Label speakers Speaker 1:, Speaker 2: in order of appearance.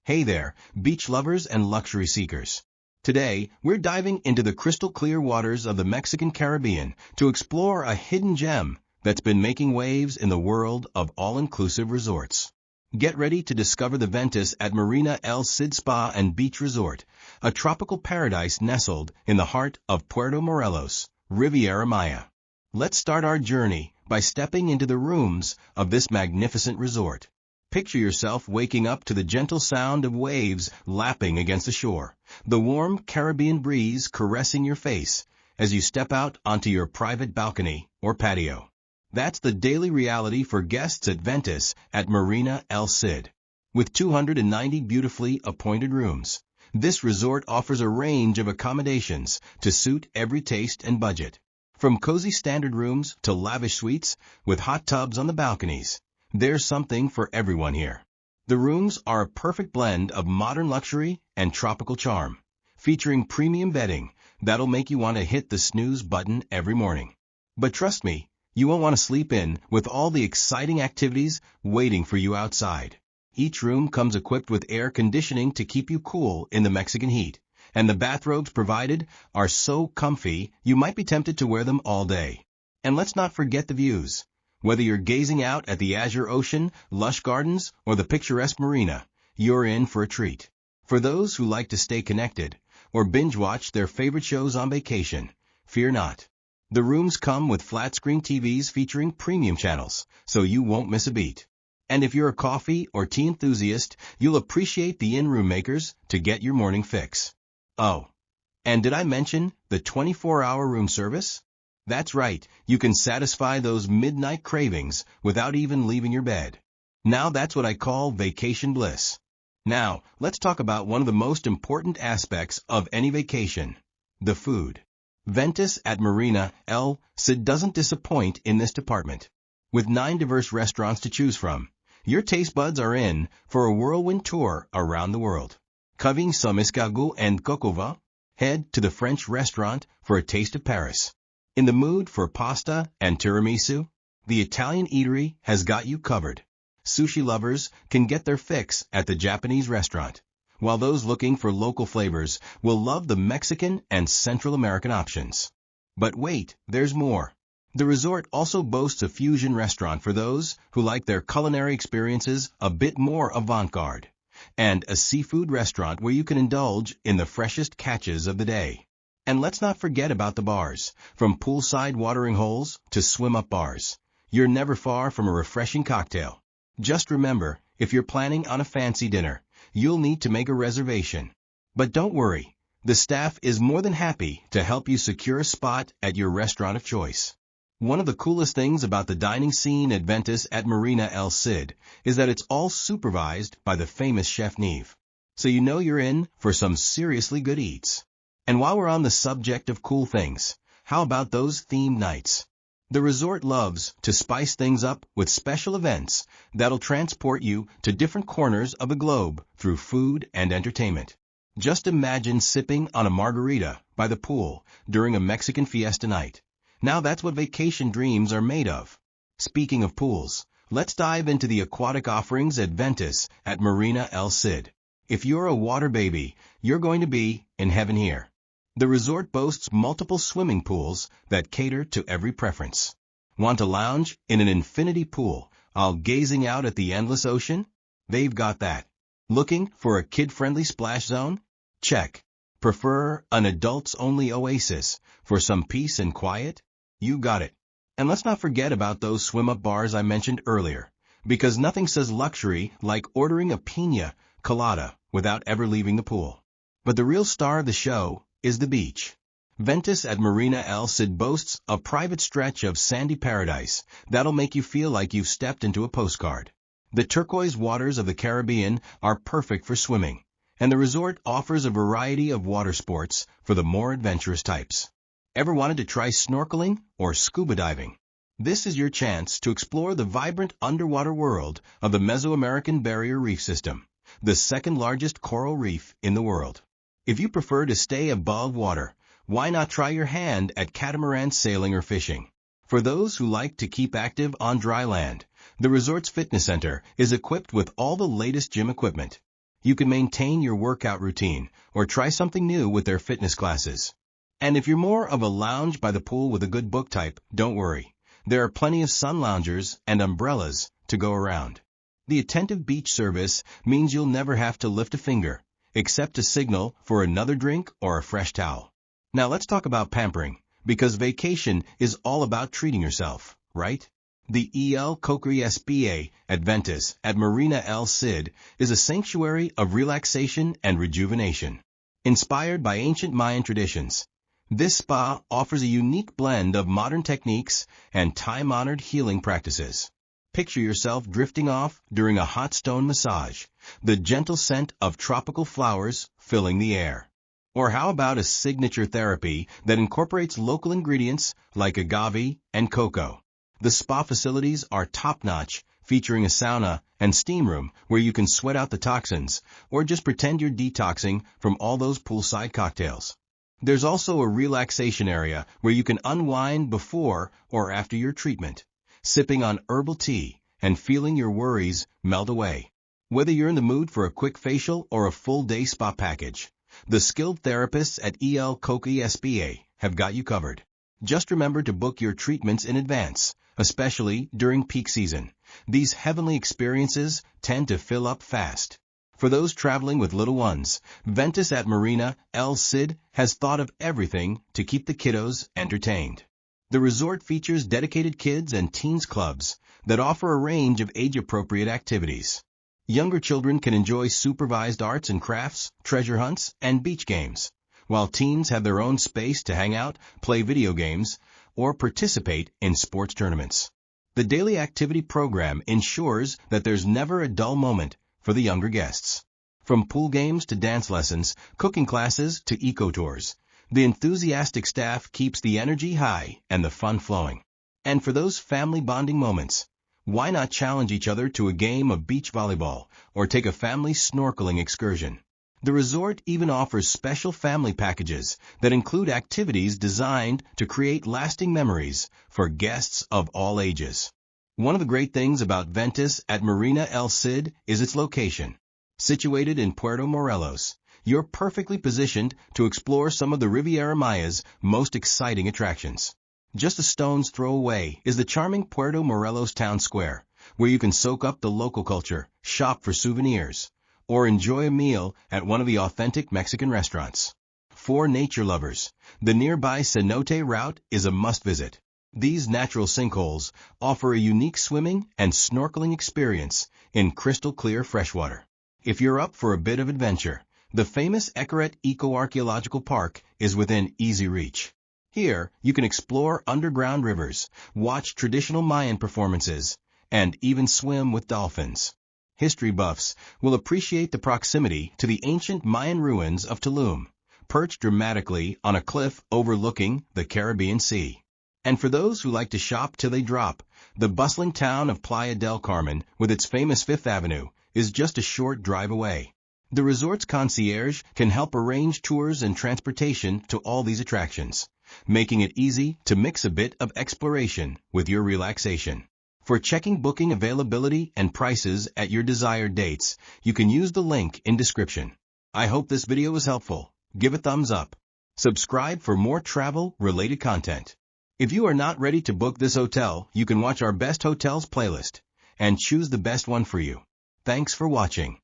Speaker 1: Hey there, beach lovers and luxury seekers. Today, we're diving into the crystal clear waters of the Mexican Caribbean to explore a hidden gem that's been making waves in the world of all-inclusive resorts. Get ready to discover the Ventus at Marina El Cid Spa and Beach Resort, a tropical paradise nestled in the heart of Puerto Morelos, Riviera Maya. Let's start our journey by stepping into the rooms of this magnificent resort. Picture yourself waking up to the gentle sound of waves lapping against the shore, the warm Caribbean breeze caressing your face as you step out onto your private balcony or patio. That's the daily reality for guests at Ventus at Marina El Cid. With 290 beautifully appointed rooms, this resort offers a range of accommodations to suit every taste and budget. From cozy standard rooms to lavish suites with hot tubs on the balconies, there's something for everyone here. The rooms are a perfect blend of modern luxury and tropical charm, featuring premium bedding that'll make you want to hit the snooze button every morning. But trust me, you won't want to sleep in with all the exciting activities waiting for you outside. Each room comes equipped with air conditioning to keep you cool in the Mexican heat, and the bathrobes provided are so comfy you might be tempted to wear them all day. And let's not forget the views. Whether you're gazing out at the azure ocean, lush gardens, or the picturesque marina, you're in for a treat. For those who like to stay connected or binge-watch their favorite shows on vacation, fear not. The rooms come with flat-screen TVs featuring premium channels, so you won't miss a beat. And if you're a coffee or tea enthusiast, you'll appreciate the in-room makers to get your morning fix. Oh, and did I mention the 24-hour room service? That's right, you can satisfy those midnight cravings without even leaving your bed. Now that's what I call vacation bliss. Now, let's talk about one of the most important aspects of any vacation, the food. Ventus at Marina El Cid doesn't disappoint in this department. With 9 diverse restaurants to choose from, your taste buds are in for a whirlwind tour around the world. Craving some escargot and coq head to the French restaurant for a taste of Paris. In the mood for pasta and tiramisu? The Italian eatery has got you covered. Sushi lovers can get their fix at the Japanese restaurant, while those looking for local flavors will love the Mexican and Central American options. But wait, there's more. The resort also boasts a fusion restaurant for those who like their culinary experiences a bit more avant-garde, and a seafood restaurant where you can indulge in the freshest catches of the day. And let's not forget about the bars. From poolside watering holes to swim-up bars, you're never far from a refreshing cocktail. Just remember, if you're planning on a fancy dinner, you'll need to make a reservation. But don't worry, the staff is more than happy to help you secure a spot at your restaurant of choice. One of the coolest things about the dining scene at Ventus at Marina El Cid is that it's all supervised by the famous Chef Neve. So you know you're in for some seriously good eats. And while we're on the subject of cool things, how about those themed nights? The resort loves to spice things up with special events that'll transport you to different corners of the globe through food and entertainment. Just imagine sipping on a margarita by the pool during a Mexican fiesta night. Now that's what vacation dreams are made of. Speaking of pools, let's dive into the aquatic offerings at Ventus at Marina El Cid. If you're a water baby, you're going to be in heaven here. The resort boasts multiple swimming pools that cater to every preference. Want to lounge in an infinity pool while gazing out at the endless ocean? They've got that. Looking for a kid-friendly splash zone? Check. Prefer an adults-only oasis for some peace and quiet? You got it. And let's not forget about those swim-up bars I mentioned earlier, because nothing says luxury like ordering a piña colada without ever leaving the pool. But the real star of the show is the beach. Ventus at Marina El Cid boasts a private stretch of sandy paradise that'll make you feel like you've stepped into a postcard. The turquoise waters of the Caribbean are perfect for swimming, and the resort offers a variety of water sports for the more adventurous types. Ever wanted to try snorkeling or scuba diving? This is your chance to explore the vibrant underwater world of the Mesoamerican Barrier Reef System, the second largest coral reef in the world. If you prefer to stay above water, why not try your hand at catamaran sailing or fishing? For those who like to keep active on dry land, the resort's fitness center is equipped with all the latest gym equipment. You can maintain your workout routine or try something new with their fitness classes. And if you're more of a lounge by the pool with a good book type, don't worry. There are plenty of sun loungers and umbrellas to go around. The attentive beach service means you'll never have to lift a finger, except to signal for another drink or a fresh towel. Now let's talk about pampering, because vacation is all about treating yourself, right? The COCAY SPA at Ventus at Marina El Cid is a sanctuary of relaxation and rejuvenation. Inspired by ancient Mayan traditions, this spa offers a unique blend of modern techniques and time-honored healing practices. Picture yourself drifting off during a hot stone massage, the gentle scent of tropical flowers filling the air. Or how about a signature therapy that incorporates local ingredients like agave and cocoa? The spa facilities are top-notch, featuring a sauna and steam room where you can sweat out the toxins or just pretend you're detoxing from all those poolside cocktails. There's also a relaxation area where you can unwind before or after your treatment, sipping on herbal tea and feeling your worries melt away. Whether you're in the mood for a quick facial or a full-day spa package, the skilled therapists at COCAY SPA have got you covered. Just remember to book your treatments in advance, especially during peak season. These heavenly experiences tend to fill up fast. For those traveling with little ones, Ventus at Marina El Cid has thought of everything to keep the kiddos entertained. The resort features dedicated kids and teens clubs that offer a range of age-appropriate activities. Younger children can enjoy supervised arts and crafts, treasure hunts, and beach games, while teens have their own space to hang out, play video games, or participate in sports tournaments. The daily activity program ensures that there's never a dull moment for the younger guests. From pool games to dance lessons, cooking classes to eco-tours, the enthusiastic staff keeps the energy high and the fun flowing. And for those family bonding moments, why not challenge each other to a game of beach volleyball or take a family snorkeling excursion? The resort even offers special family packages that include activities designed to create lasting memories for guests of all ages. One of the great things about Ventus at Marina El Cid is its location. Situated in Puerto Morelos, you're perfectly positioned to explore some of the Riviera Maya's most exciting attractions. Just a stone's throw away is the charming Puerto Morelos Town Square, where you can soak up the local culture, shop for souvenirs, or enjoy a meal at one of the authentic Mexican restaurants. For nature lovers, the nearby cenote route is a must-visit. These natural sinkholes offer a unique swimming and snorkeling experience in crystal-clear freshwater. If you're up for a bit of adventure, the famous Eceret Eco-Archaeological Park is within easy reach. Here, you can explore underground rivers, watch traditional Mayan performances, and even swim with dolphins. History buffs will appreciate the proximity to the ancient Mayan ruins of Tulum, perched dramatically on a cliff overlooking the Caribbean Sea. And for those who like to shop till they drop, the bustling town of Playa del Carmen, with its famous Fifth Avenue, is just a short drive away. The resort's concierge can help arrange tours and transportation to all these attractions, making it easy to mix a bit of exploration with your relaxation. For checking booking availability and prices at your desired dates, you can use the link in description. I hope this video was helpful. Give a thumbs up. Subscribe for more travel-related content. If you are not ready to book this hotel, you can watch our Best Hotels playlist and choose the best one for you. Thanks for watching.